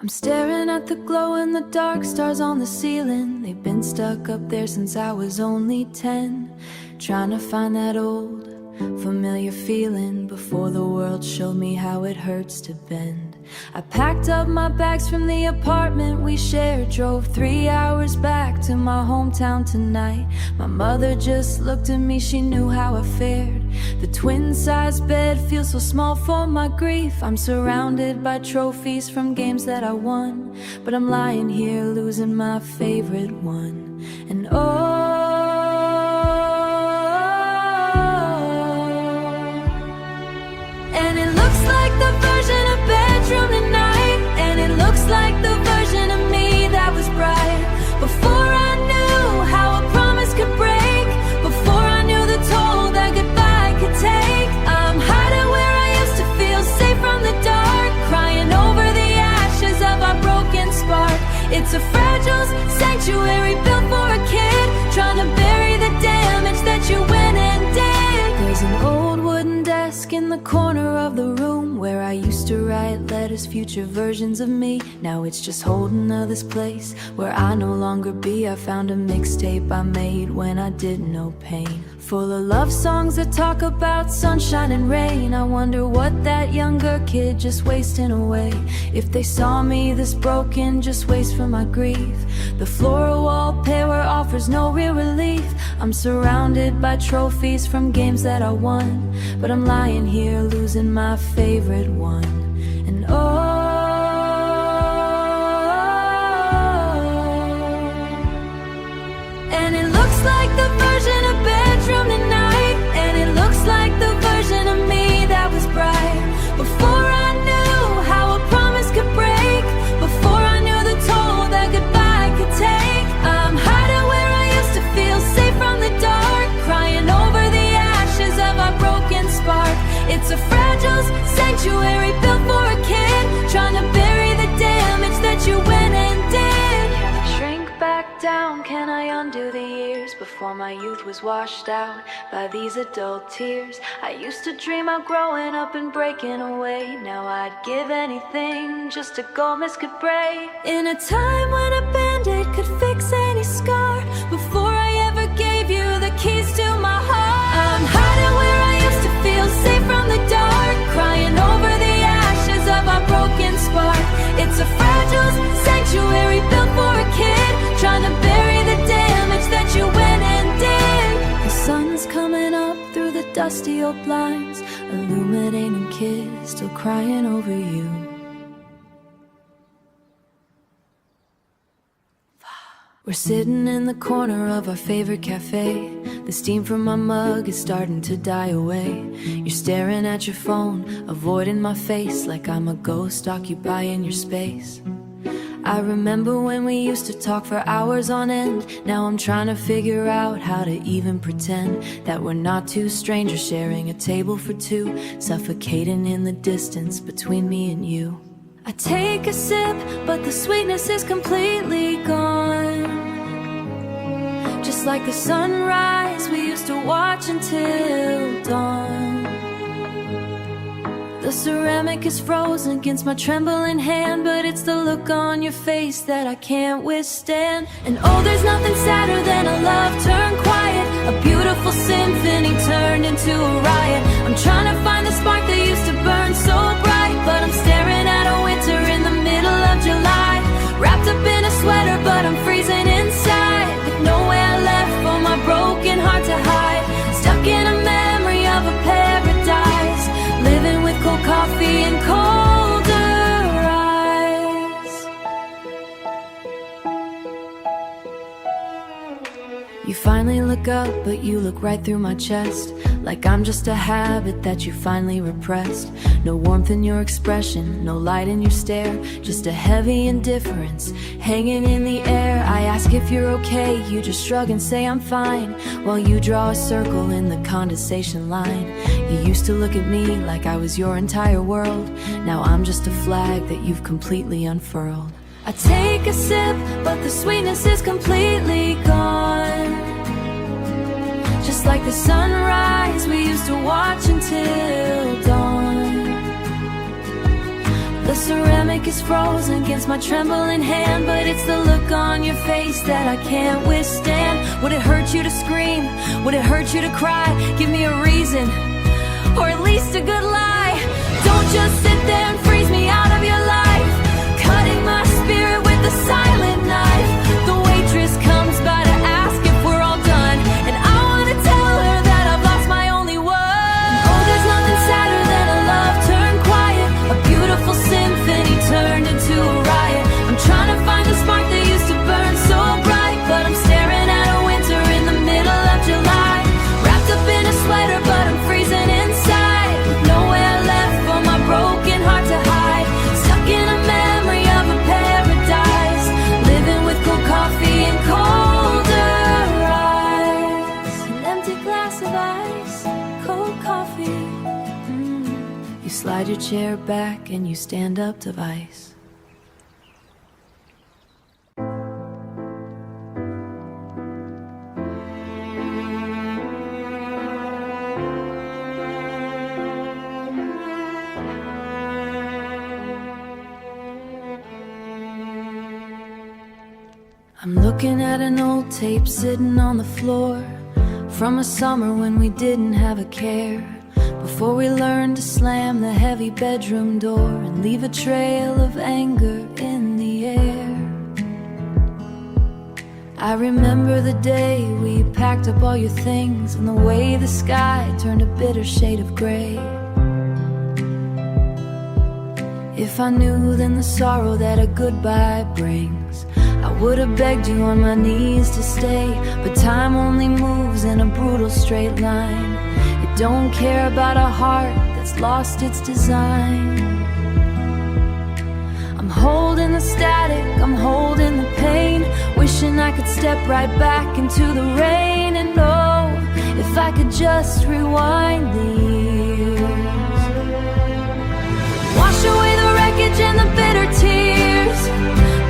I'm staring at the glow in the dark, stars on the ceiling. They've been stuck up there since I was only 10. Trying to find that old, familiar feeling before the world showed me how it hurts to bend. I packed up my bags from the apartment we shared, drove 3 hours back to my hometown tonight. My mother just looked at me, she knew how I fared. The twin-size bed feels so small for my grief. I'm surrounded by trophies from games that I won, but I'm lying here losing my favorite one. And and it looks like the version of bedroom tonight, and it looks like the version of me that was bright. Before I knew how a promise could break, before I knew the toll that goodbye could take. I'm hiding where I used to feel safe from the dark, crying over the ashes of our broken spark. It's a fragile sanctuary built for a kid, trying to bury the damage that you went and did. There's an old wooden desk in the corner of the room where I used to write letters, future versions of me. Now it's just holding of this place where I no longer be. I found a mixtape I made when I didn't know pain, full of love songs that talk about sunshine and rain. I wonder what that younger kid just wasting away. If they saw me this broken, just waste from my grief. The floral wallpaper offers no real relief. I'm surrounded by trophies from games that I won, but I'm lying here losing my favorite one. And and it looks like the version of bedroom tonight, and it looks like the version of me that was bright. Before I knew how a promise could break, before I knew the toll that goodbye could take. I'm hiding where I used to feel safe from the dark, crying over the ashes of our broken spark. It's a fragile sanctuary built for a kid, trying to bury the damage that you went and did. Shrink back down, can I undo the years before my youth was washed out by these adult tears? I used to dream of growing up and breaking away. Now I'd give anything just to go miss could break. In a time when a band-aid could fix any scar, before I ever gave you the keys to my heart. I'm hiding where I used to feel safe from the dark, crying over the ashes of our broken spark. It's a fragile sanctuary built for a kid, trying to bury the damage that you went and did. The sun's coming up through the dusty old blinds, illuminating kids still crying over you. We're sitting in the corner of our favorite cafe. The steam from my mug is starting to die away. You're staring at your phone, avoiding my face like I'm a ghost occupying your space. I remember when we used to talk for hours on end. Now I'm trying to figure out how to even pretend that we're not two strangers sharing a table for two, suffocating in the distance between me and you. I take a sip, but the sweetness is completely gone. Just like the sunrise we used to watch until dawn. The ceramic is frozen against my trembling hand, but it's the look on your face that I can't withstand. And oh, there's nothing sadder than a love turned quiet, a beautiful symphony turned into a riot. I'm trying to find the spark that used to burn so bright, but I'm staring at a winter in the middle of July. Wrapped up in a sweater, but I'm freezing inside, with nowhere left for my broken heart to hide. Stuck in a memory of a paradise, living with cold coffee and colder eyes. You finally look up, but you look right through my chest, like I'm just a habit that you finally repressed. No warmth in your expression, no light in your stare, just a heavy indifference hanging in the air. I ask if you're okay, you just shrug and say I'm fine, while you draw a circle in the condensation line. You used to look at me like I was your entire world. Now I'm just a flag that you've completely unfurled. I take a sip, but the sweetness is completely gone. Just like the sunrise we used to watch until dawn. The ceramic is frozen against my trembling hand, but it's the look on your face that I can't withstand. Would it hurt you to scream? Would it hurt you to cry? Give me a reason, or at least a good lie. Don't just sit there and freeze me out of your life, cutting my spirit with a silent knife. The waitress comes by to ask if we're all done, and I wanna tell her that I've lost my only one. Oh, there's nothing sadder than a love turned quiet, a beautiful symphony turned into a riot. I'm trying to find the spark that used to burn so bright, but I'm staring at a winter in the middle of July. Wrapped up in a sweater, but I'm freezing inside, with nowhere left for my broken heart to hide. Stuck in a memory of a paradise, living with cold coffee and colder eyes. An empty glass of ice, cold coffee. You slide your chair back and you stand up to vice. I'm looking at an old tape sitting on the floor, from a summer when we didn't have a care, before we learned to slam the heavy bedroom door and leave a trail of anger in the air. I remember the day we packed up all your things, and the way the sky turned a bitter shade of gray. If I knew then the sorrow that a goodbye brings, I would have begged you on my knees to stay, but time only moves in a brutal straight line. It don't care about a heart that's lost its design. I'm holding the static, I'm holding the pain, wishing I could step right back into the rain and know if I could just rewind the years. Wash away the wreckage and the bitter tears,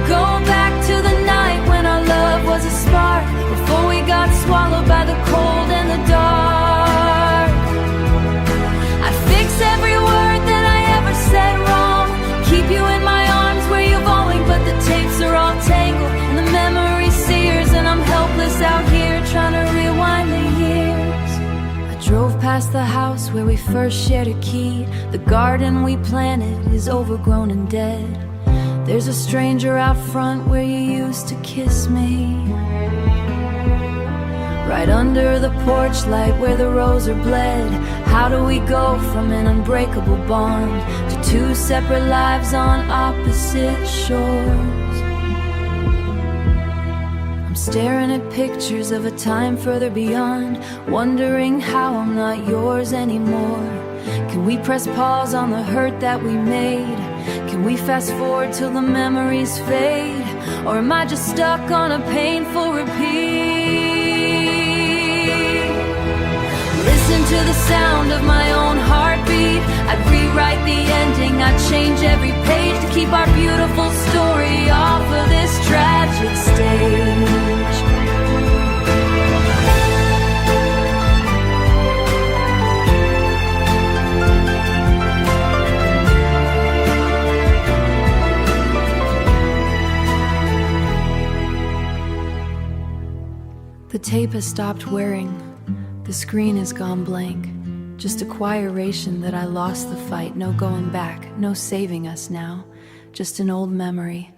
go back to the night when our love was a spark, before we got swallowed by the cold and the dark. I'd fix every word that I ever said wrong, keep you in my arms where you're going, but the tapes are all tangled and the memory sears, and I'm helpless out here trying to rewind the years. I drove past the house where we first shared a key. The garden we planted is overgrown and dead. There's a stranger out front where you used to kiss me, right under the porch light where the roses are bled. How do we go from an unbreakable bond to two separate lives on opposite shores? I'm staring at pictures of a time further beyond, wondering how I'm not yours anymore. Can we press pause on the hurt that we made? Can we fast forward till the memories fade? Or am I just stuck on a painful repeat? Listen to the sound of my own heartbeat. I'd rewrite the ending, I'd change every page to keep our beautiful story off of this tragic stage. The tape has stopped wearing, the screen has gone blank. Just a quiration that I lost the fight, no going back, no saving us now. Just an old memory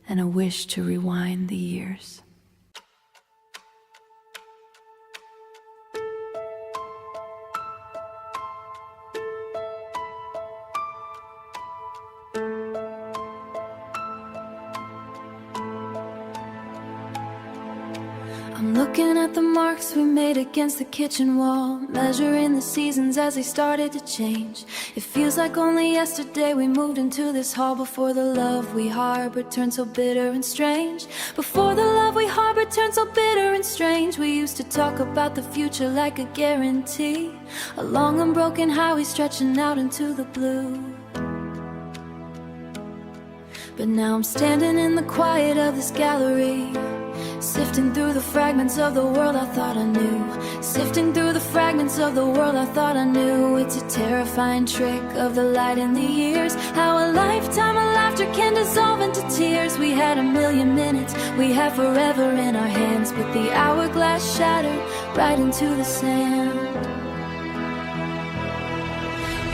and a wish to rewind the years. I'm looking at the marks we made against the kitchen wall, measuring the seasons as they started to change. It feels like only yesterday we moved into this hall, before the love we harbored turned so bitter and strange. Before the love we harbored turned so bitter and strange. We used to talk about the future like a guarantee, a long unbroken highway stretching out into the blue. But now I'm standing in the quiet of this gallery, Sifting through the fragments of the world I thought I knew. Sifting through the fragments of the world I thought I knew. It's a terrifying trick of the light and the years. How a lifetime of laughter can dissolve into tears. We had a million minutes, we had forever in our hands, but the hourglass shattered right into the sand.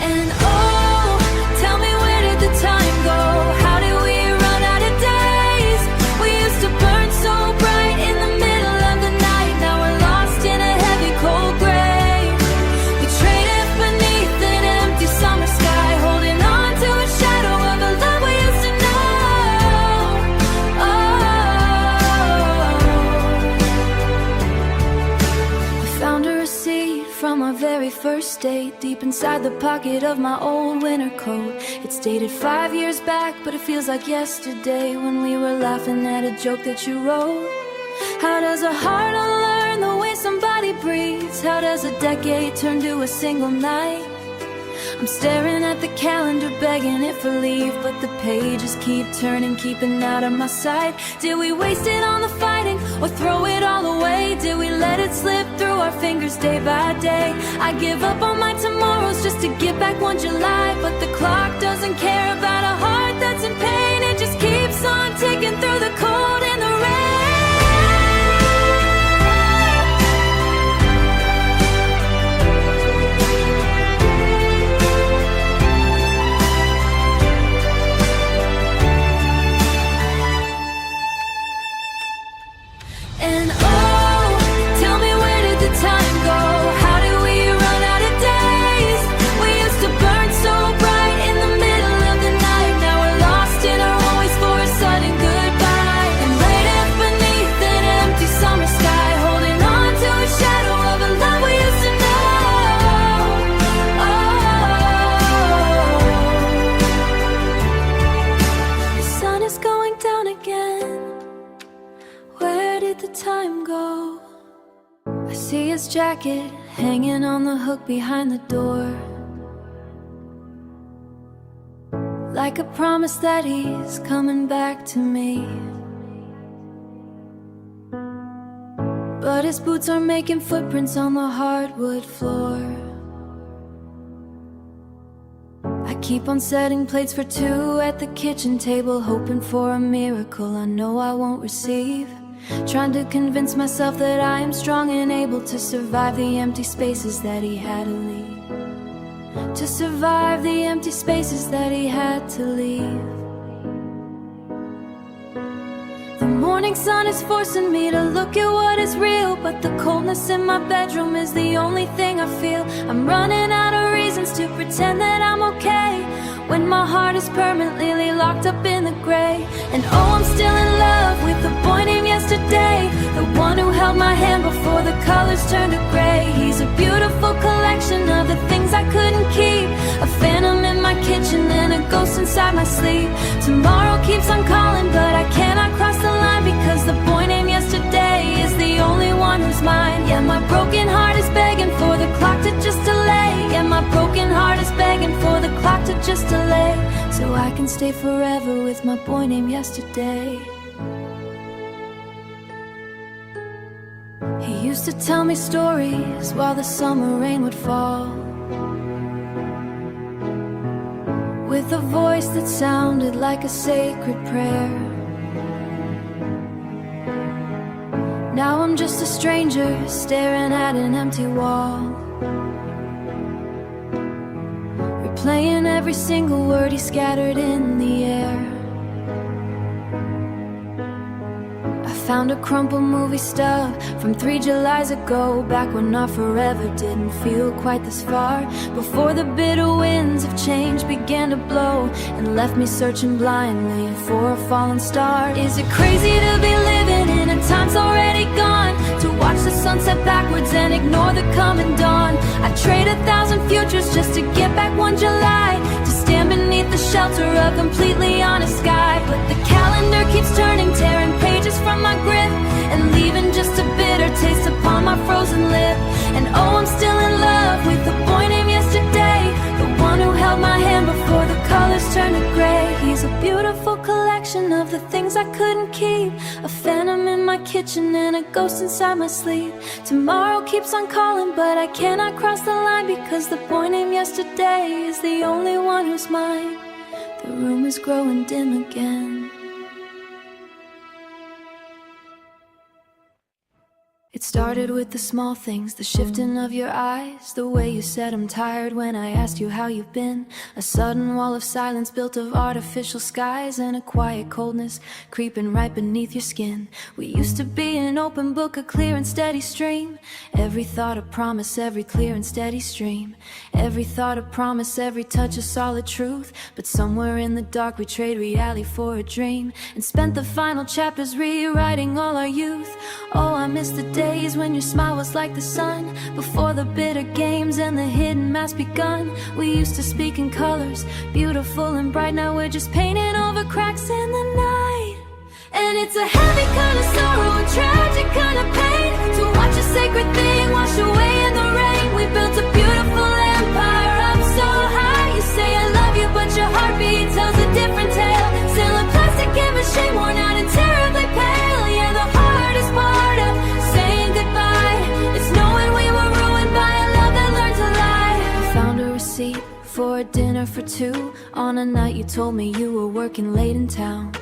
And oh, tell me, where did the time go? How did we run out of days? We used to burn so bright in the middle of the night. Now we're lost in a heavy cold grave. We traded beneath an empty summer sky, holding on to a shadow of a love we used to know. Oh, I found a receipt from our very first date, deep inside the pocket of my old winter coat. It's dated 5 years back, but it feels like yesterday when we were laughing at a joke that you wrote. How does a heart unlearn the way somebody breathes? How does a decade turn to a single night? I'm staring at the calendar, begging it for leave, but the pages keep turning, keeping out of my sight. Did we waste it on the fighting, or throw it all away? Did we let it slip through our fingers day by day? I give up on my tomorrows just to get back one July, but the clock doesn't care about a heart that's in pain. It just keeps on ticking through the cold and the rain. And oh, tell me, where did the time go? How did we run out of days? We used to burn so bright in the middle of the night. Now we're lost in our own ways for a sudden goodbye. And waiting beneath an empty summer sky, holding on to a shadow of a love we used to know. Oh, the sun is going down again. Where did the time go? I see his jacket hanging on the hook behind the door, like a promise that he's coming back to me. But his boots are making footprints on the hardwood floor. I keep on setting plates for two at the kitchen table, hoping for a miracle I know I won't receive. Trying to convince myself that I am strong and able to survive the empty spaces that he had to leave. To survive the empty spaces that he had to leave. The morning sun is forcing me to look at what is real, but the coldness in my bedroom is the only thing I feel. I'm running out of reasons to pretend that I'm okay, when my heart is permanently locked up in the gray. And oh, I'm still in love with the boy named yesterday, the one who held my hand before the colors turned to gray. He's a beautiful collection of the things I couldn't keep, a phantom in my kitchen and a ghost inside my sleep. Tomorrow keeps on calling, but I cannot cross the line, because the boy named yesterday is the only one who's mine. Yeah, my broken heart is begging for the clock to just delay. Yeah, my broken heart is begging for the clock to just delay, so I can stay forever with my boy named yesterday. He used to tell me stories while the summer rain would fall, with a voice that sounded like a sacred prayer. Now I'm just a stranger staring at an empty wall, replaying every single word he scattered in the air. I found a crumpled movie stub from 3 Julys ago, back when our forever didn't feel quite this far, before the bitter winds of change began to blow and left me searching blindly for a fallen star. Is it crazy to be living in a time's already gone, to watch the sunset backwards and ignore the coming dawn? I'd trade 1,000 futures just to get back one July, to stand beneath the shelter of completely honest sky. But the calendar keeps turning, tearing pages from my grip, and leaving just a bitter taste upon my frozen lip. And oh, I'm still in love with the boy named yesterday, the one who held my hand before the colors turned to gray. He's a beautiful collection of of the things I couldn't keep. A phantom in my kitchen and a ghost inside my sleep. Tomorrow keeps on calling, but I cannot cross the line, because the boy named yesterday is the only one who's mine. The room is growing dim again. It started with the small things, the shifting of your eyes, the way you said I'm tired when I asked you how you've been. A sudden wall of silence built of artificial skies, and a quiet coldness creeping right beneath your skin. We used to be an open book, a clear and steady stream. Every thought a promise, every clear and steady stream. Every thought a promise, every touch a solid truth. But somewhere in the dark we trade reality for a dream, and spent the final chapters rewriting all our youth. Oh, I miss the days when your smile was like the sun, before the bitter games and the hidden mask begun. We used to speak in colors, beautiful and bright. Now we're just painting over cracks in the night. And it's a heavy kind of sorrow, a tragic kind of pain, to watch a sacred thing wash away in the rain. We built a beautiful empire up so high. You say I love you, but your heartbeat tells a different tale. Still a plastic and machine, worn out and terribly pale. Yeah, the hardest part of saying goodbye is knowing we were ruined by a love that learned to lie. I found a receipt for a dinner for two on a night you told me you were working late in town.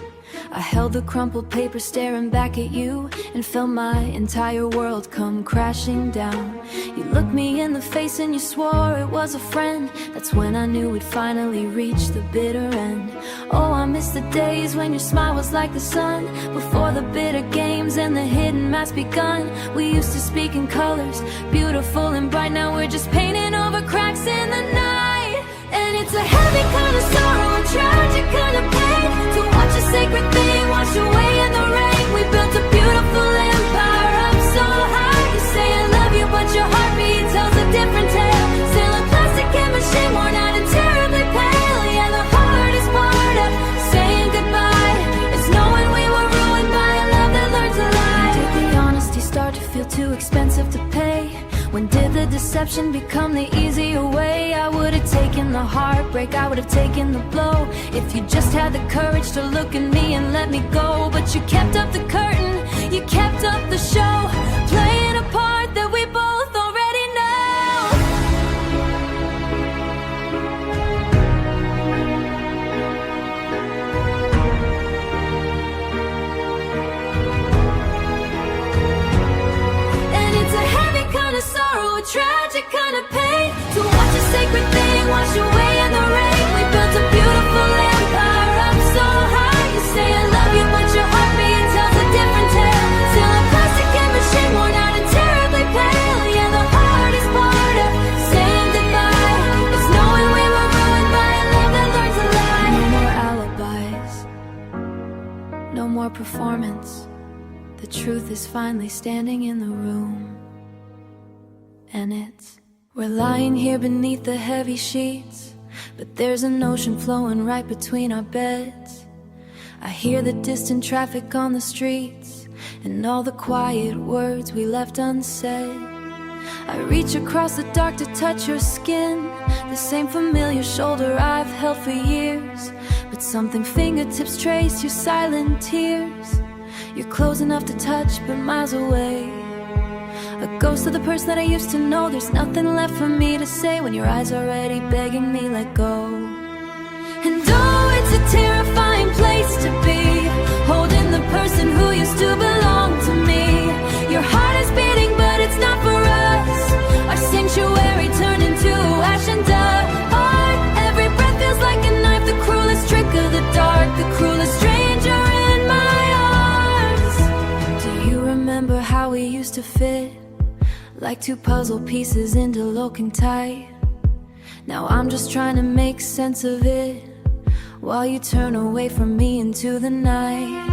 I held the crumpled paper staring back at you, and felt my entire world come crashing down. You looked me in the face and you swore it was a friend. That's when I knew we'd finally reached the bitter end. Oh, I miss the days when your smile was like the sun, before the bitter games and the hidden mask begun. We used to speak in colors, beautiful and bright. Now we're just painting over cracks in the night. And it's a heavy kind of sorrow, a tragic kind of pain, to watch a sacred thing wash away in the rain. We built a beautiful empire up so high. You say I love you, but your heartbeat tells a different tale. Still a plastic and machine, worn out and terribly pale. Yeah, the hardest part of saying goodbye is knowing we were ruined by a love that learned to lie. Did the honesty start to feel too expensive to pay? When did the deception become the easier way? I would have taken the heartbreak, I would have taken the blow, if you just had the courage to look at me and let me go. But you kept up the curtain, you kept up the show, playing a part that we both already know. And it's a heavy kind of sorrow, a tragic kind of pain, to watch a sacred thing wash away in the rain. We built a beautiful empire up so high. You say I love you, but your heartbeat tells a different tale. Still a plastic and machine, worn out and terribly pale. Yeah, the hardest part of saying goodbye is knowing we were ruined by a love that learned to lie. No more alibis, no more performance. The truth is finally standing in the room. And we're lying here beneath the heavy sheets, but there's an ocean flowing right between our beds. I hear the distant traffic on the streets, and all the quiet words we left unsaid. I reach across the dark to touch your skin, the same familiar shoulder I've held for years. But something fingertips trace your silent tears. You're close enough to touch, but miles away. A ghost of the person that I used to know. There's nothing left for me to say when your eyes are already begging me let go. And oh, it's a terrifying place to be, holding the person who used to belong to me. Your heart is beating, but it's not for us. Our sanctuary turned into ash and dust. Every breath feels like a knife, the cruelest trick of the dark, the cruelest stranger in my arms. Do you remember how we used to fit, like two puzzle pieces interlocking tight? Now I'm just trying to make sense of it, while you turn away from me into the night.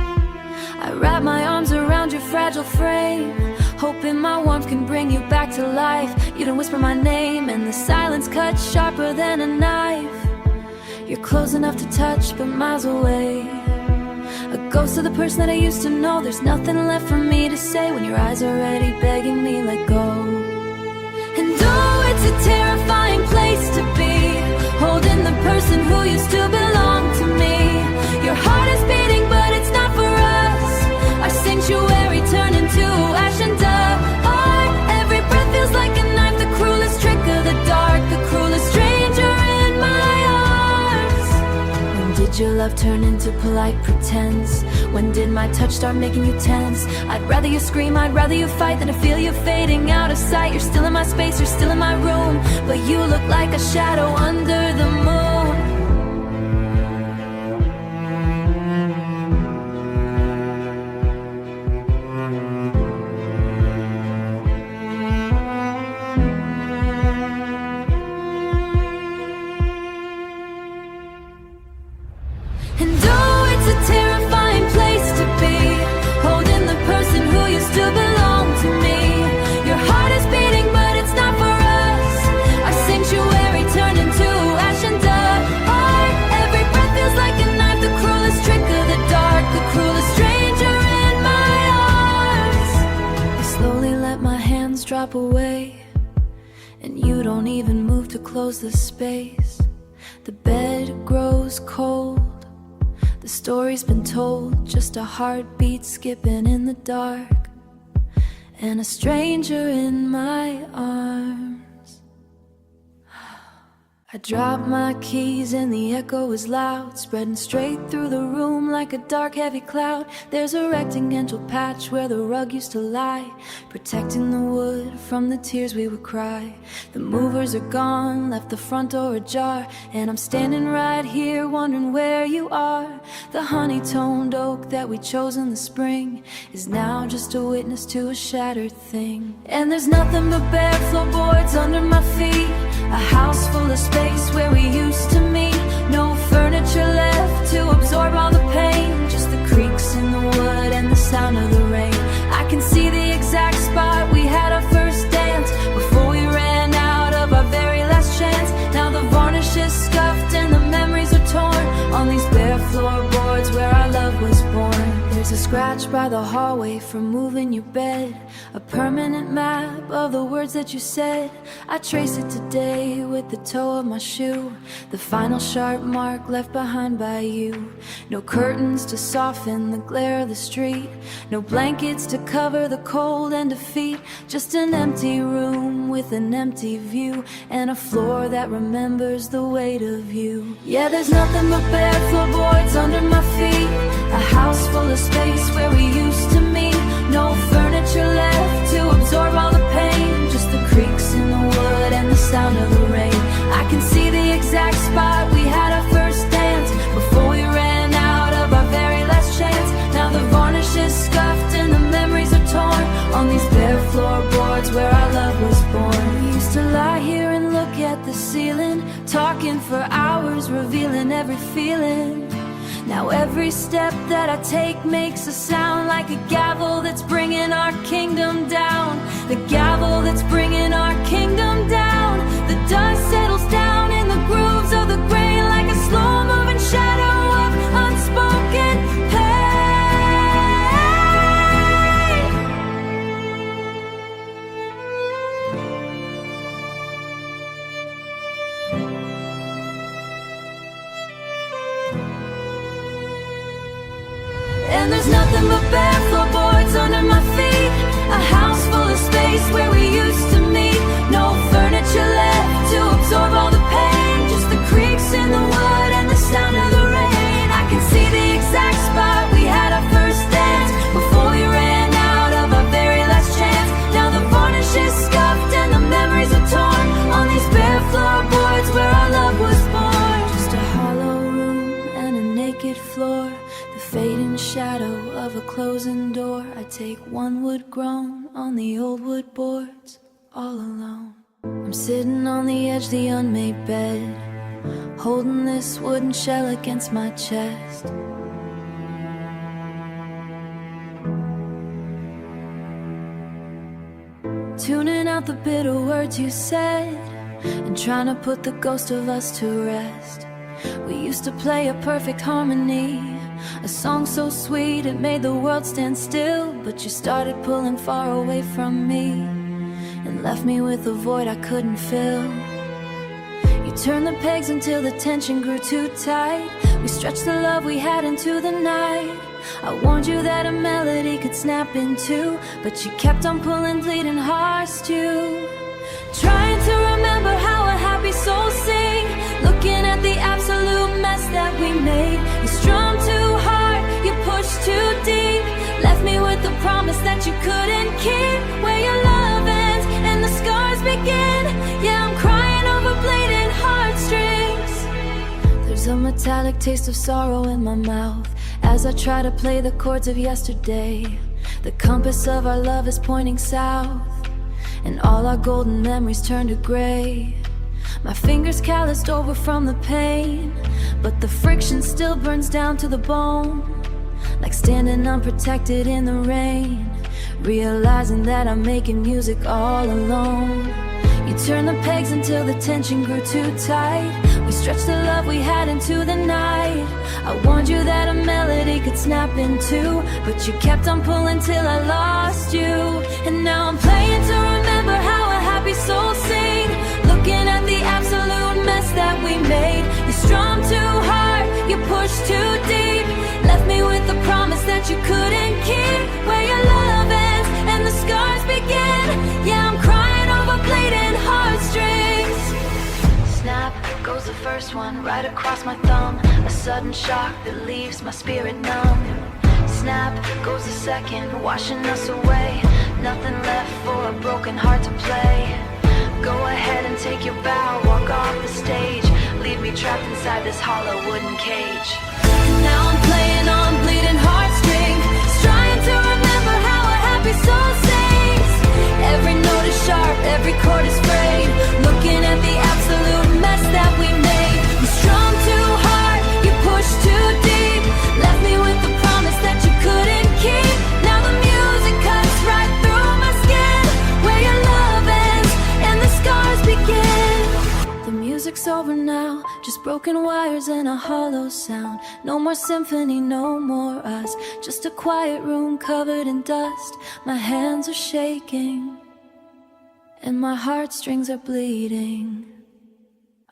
I wrap my arms around your fragile frame, hoping my warmth can bring you back to life. You don't whisper my name, and the silence cuts sharper than a knife. You're close enough to touch, but miles away. A ghost of the person that I used to know. There's nothing left for me to say when your eyes are already begging me let go. And oh, it's a terrifying place to be, holding the person who used to belong to me. Your heart is beating, but it's love turn into polite pretense? When did my touch start making you tense? I'd rather you scream, I'd rather you fight than to feel you fading out of sight. You're still in my space, you're still in my room, but you look like a shadow under the moon. And oh, it's a terrifying place to be, holding the person who used to belong to me. Your heart is beating, but it's not for us. Our sanctuary turned into ash and dust. Every breath feels like a knife, the cruelest trick of the dark, the cruelest stranger in my arms. I slowly let my hands drop away, and you don't even move to close the space. The bed grows cold, the story's been told, just a heartbeat skipping in the dark, and a stranger in my arms. I dropped my keys and the echo is loud, spreading straight through the room like a dark heavy cloud. There's a rectangle patch where the rug used to lie, protecting the wood from the tears we would cry. The movers are gone, left the front door ajar, and I'm standing right here wondering where you are. The honey-toned oak that we chose in the spring is now just a witness to a shattered thing. And there's nothing but bare floorboards under my feet, a house full of space where we used to meet. No furniture left to absorb all the pain, just the creaks in the wood and the sound of the rain. I can see the exact spot we had our first dance, before we ran out of our very last chance. Now the varnish is scuffed and the memories are torn on these bare floorboards where our love was born. There's a scratch by the hallway from moving your bed, a permanent map of the words that you said. I trace it today with the toe of my shoe, the final sharp mark left behind by you. No curtains to soften the glare of the street, no blankets to cover the cold and defeat, just an empty room with an empty view, and a floor that remembers the weight of you. Yeah, there's nothing but bare floorboards under my feet, a house full of space where we used to meet. No furniture left to absorb all the pain, just the creaks in the wood and the sound of the rain. I can see the exact spot we had our first dance, before we ran out of our very last chance. Now the varnish is scuffed and the memories are torn on these bare floorboards where our love was born. We used to lie here and look at the ceiling, talking for hours, revealing every feeling. Now every step that I take makes a sound like a gavel that's bringing our kingdom down, the gavel that's bringing our kingdom down. The dust settles down in the grooves of the grain like a slow-moving shadow of unspoken pain. And there's nothing but bare floorboards under my feet, a house full of space where we used to meet. No furniture left to absorb all the pain, just the creaks in the wood and the sound of the rain. I can see the exact spot we had our first dance, before we ran out of our very last chance. Now the varnish is scuffed and the memories are torn on these bare floorboards where our love was born. Just a hollow room and a naked floor, the fading shadow of a closing door. I take one wood groan on the old wood boards, all alone. I'm sitting on the edge of the unmade bed, holding this wooden shell against my chest. Tuning out the bitter words you said, and trying to put the ghost of us to rest. We used to play a perfect harmony, a song so sweet it made the world stand still. But you started pulling far away from me, and left me with a void I couldn't fill. You turned the pegs until the tension grew too tight. We stretched the love we had into the night. I warned you that a melody could snap in two, but you kept on pulling bleeding hearts too. Trying to remember how a happy soul sing, looking at the absolute mess that we made. You too deep. Left me with the promise that you couldn't keep. Where your love ends and the scars begin. Yeah, I'm crying over bleeding heartstrings. There's a metallic taste of sorrow in my mouth as I try to play the chords of yesterday. The compass of our love is pointing south, and all our golden memories turn to gray. My fingers calloused over from the pain, but the friction still burns down to the bone. Like standing unprotected in the rain, realizing that I'm making music all alone. You turned the pegs until the tension grew too tight. We stretched the love we had into the night. I warned you that a melody could snap in two, but you kept on pulling till I lost you. And now I'm playing to remember how a happy soul sing, looking at the absolute mess that we made. You strummed too hard, you pushed too deep, left me with the promise that you couldn't keep. Where your love ends and the scars begin. Yeah, I'm crying over bleeding heartstrings. Snap goes the first one right across my thumb, a sudden shock that leaves my spirit numb. Snap goes the second, washing us away. Nothing left for a broken heart to play. Go ahead and take your bow, walk off the stage. Leave me trapped inside this hollow wooden cage. Now I'm playing on bleeding heartstrings, trying to remember how a happy soul sings. Every note is sharp, every chord is frayed, looking at the absolute mess that we made. You strummed too hard, you pushed too deep, left me with the promise that you couldn't keep. Now the music cuts right through my skin. Where your love ends and the scars begin. The music's over now, just broken wires and a hollow sound. No more symphony, no more us, just a quiet room covered in dust. My hands are shaking and my heartstrings are bleeding.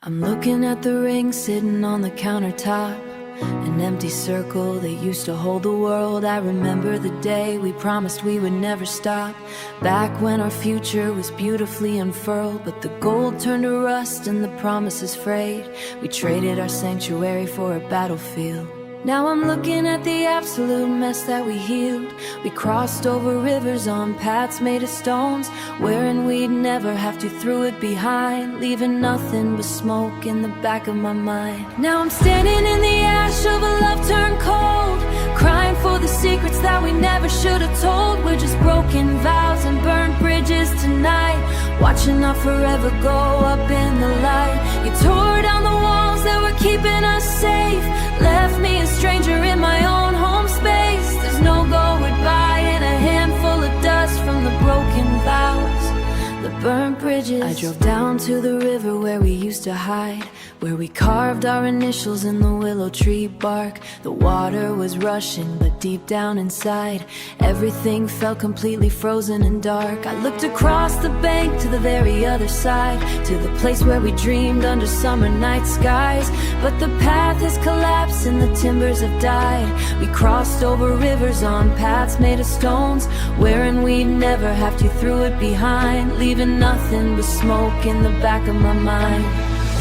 I'm looking at the ring sitting on the countertop, an empty circle that used to hold the world. I remember the day we promised we would never stop, back when our future was beautifully unfurled. But the gold turned to rust and the promises frayed. We traded our sanctuary for a battlefield. Now I'm looking at the absolute mess that we healed. We crossed over rivers on paths made of stones, wherein we'd never have to throw it behind, leaving nothing but smoke in the back of my mind. Now I'm standing in the ash of a love turned cold, crying for the secrets that we never should have told. We're just broken vows and burned bridges tonight, watching our forever go up in the light. You tore down the walls that were keeping us safe, left me a stranger in my own home space. There's no goodbye and a handful of dust from the broken vows, the burnt bridges. I drove down to the river where we used to hide, where we carved our initials in the willow tree bark. The water was rushing, but deep down inside, everything felt completely frozen and dark. I looked across the bank to the very other side, to the place where we dreamed under summer night skies. But the path has collapsed and the timbers have died. We crossed over rivers on paths made of stones, wherein we'd never have to throw it behind, leaving nothing but smoke in the back of my mind.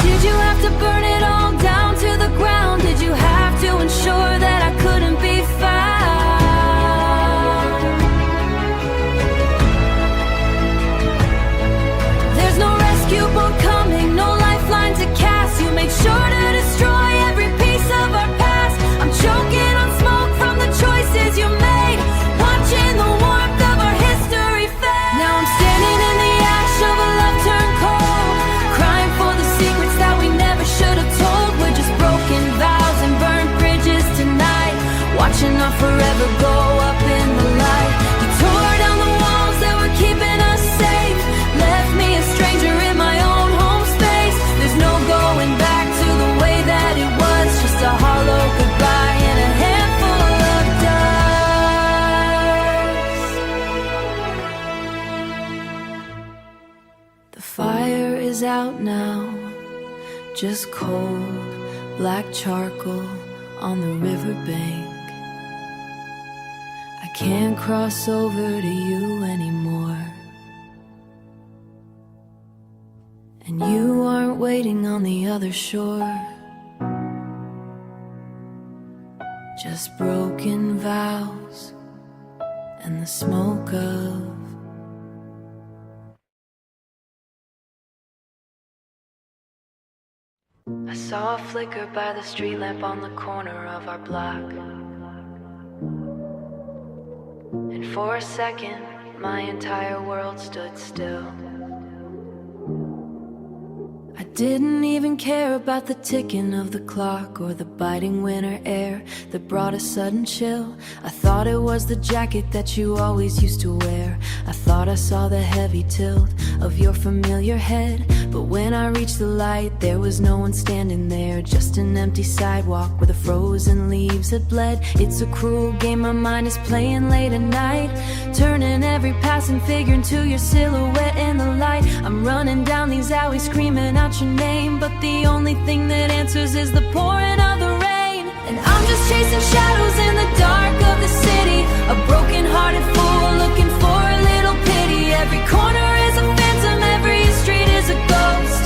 Did you have to burn it all down to the ground? Did you have to ensure that I couldn't be found? There's no rescue boat coming, no lifeline to cast. You made sure to destroy every piece of our past. I'm choking on smoke from the choices you made, watching the warmth of our history fade. Now I'm standing in the ash of a love turned cold, crying for the secrets that we never should have told. We're just broken vows and burned bridges tonight, watching our forever go up in the light. You tore down the walls that were keeping us safe, left me a stranger in my own home space. There's no going back to the way that it was, just a hollow goodbye and a handful of dust. The fire is out now, just cold, black charcoal on the riverbank. I can't cross over to you anymore, and you aren't waiting on the other shore. just broken vows and the smoke of I saw a flicker by the street lamp on the corner of our block. And for a second, my entire world stood still. I didn't even care about the ticking of the clock or the biting winter air that brought a sudden chill. I thought it was the jacket that you always used to wear. I thought I saw the heavy tilt of your familiar head. But when I reached the light, there was no one standing there, just an empty sidewalk where the frozen leaves had bled. It's a cruel game my mind is playing late at night, turning every passing figure into your silhouette in the light. I'm running down these alleys screaming out your name, but the only thing that answers is the pouring of the rain. And I'm just chasing shadows in the dark of the city, a broken-hearted fool looking for a little pity. Every corner is a phantom, every street is a ghost,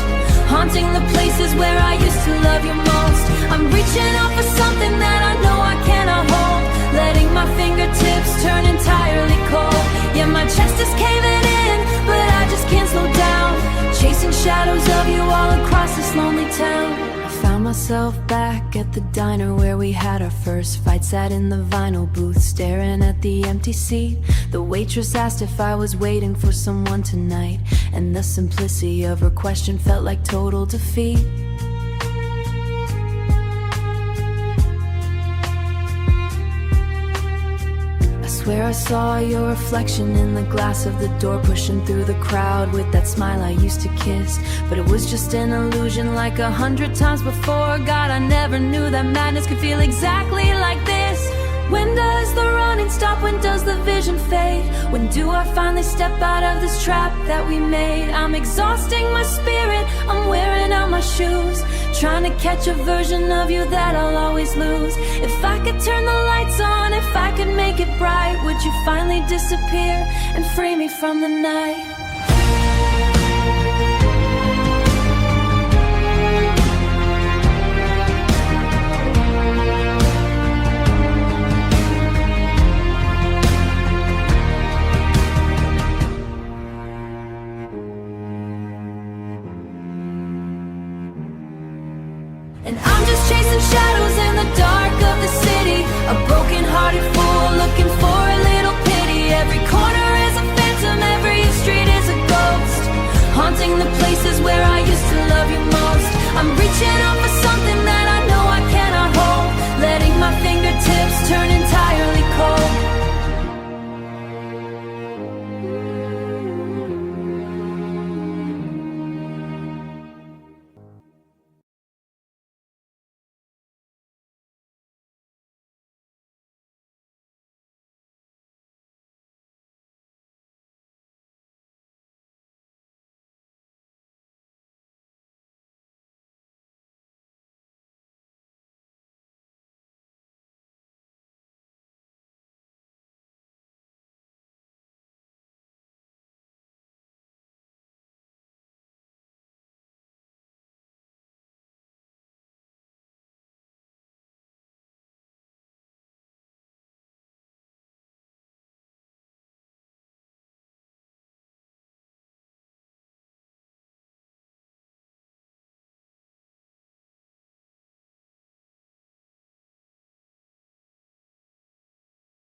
haunting the places where I used to love you most. I'm reaching out for something that I know I cannot hold, letting my fingertips turn entirely cold. Yeah, my chest is caving in, but I just can't slow down, chasing shadows of you all across this lonely town. I found myself back at the diner where we had our first fight, sat in the vinyl booth staring at the empty seat. The waitress asked if I was waiting for someone tonight, and the simplicity of her question felt like total defeat. I swear I saw your reflection in the glass of the door, pushing through the crowd with that smile I used to kiss. But it was just an illusion like 100 times before. God, I never knew that madness could feel exactly like this. When does the running stop? When does the vision fade? When do I finally step out of this trap that we made? I'm exhausting my spirit, I'm wearing out my shoes, trying to catch a version of you that I'll always lose. If I could turn the lights on, if I could make it bright, would you finally disappear and free me from the night?